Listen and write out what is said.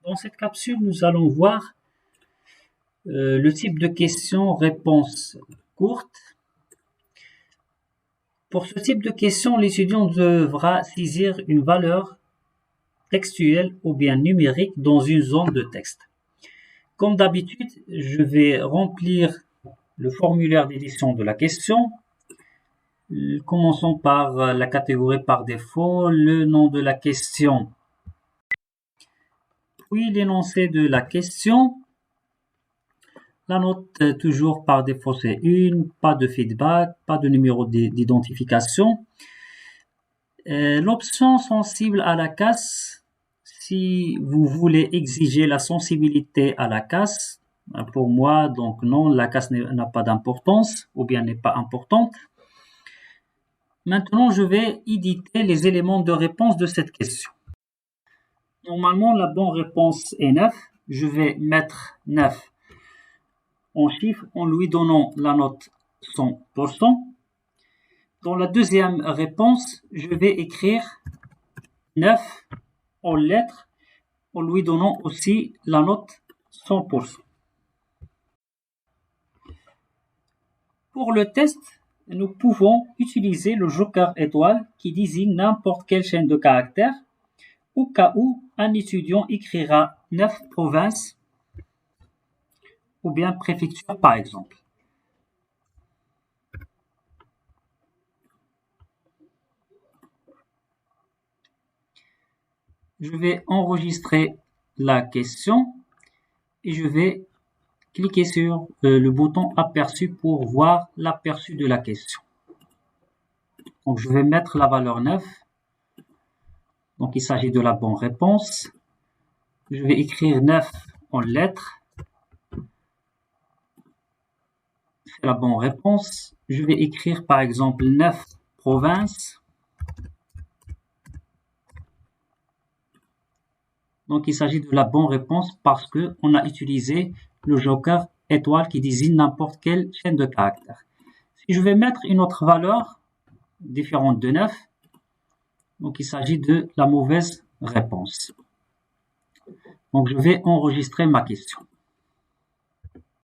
Dans cette capsule, nous allons voir le type de questions-réponses courtes. Pour ce type de question, l'étudiant devra saisir une valeur textuelle ou bien numérique dans une zone de texte. Comme d'habitude, je vais remplir le formulaire d'édition de la question. Commençons par la catégorie par défaut, le nom de la question, puis l'énoncé de la question. La note toujours par défaut c'est 1, pas de feedback, pas de numéro d'identification. L'option sensible à la casse, si vous voulez exiger la sensibilité à la casse, pour moi donc non, la casse n'a pas d'importance ou bien n'est pas importante. Maintenant, je vais éditer les éléments de réponse de cette question. Normalement, la bonne réponse est 9. Je vais mettre 9 en chiffre en lui donnant la note 100%. Dans la deuxième réponse, je vais écrire 9 en lettres en lui donnant aussi la note 100%. Pour le test, nous pouvons utiliser le joker étoile qui désigne n'importe quelle chaîne de caractères au cas où un étudiant écrira 9 provinces ou bien préfectures par exemple. Je vais enregistrer la question et je vais cliquer sur le bouton aperçu pour voir l'aperçu de la question. Donc je vais mettre la valeur 9. Donc il s'agit de la bonne réponse. Je vais écrire 9 en lettres. C'est la bonne réponse. Je vais écrire par exemple 9 provinces. Donc il s'agit de la bonne réponse parce qu'on a utilisé le joker étoile qui désigne n'importe quelle chaîne de caractères. Si je vais mettre une autre valeur différente de 9, donc il s'agit de la mauvaise réponse. Donc je vais enregistrer ma question.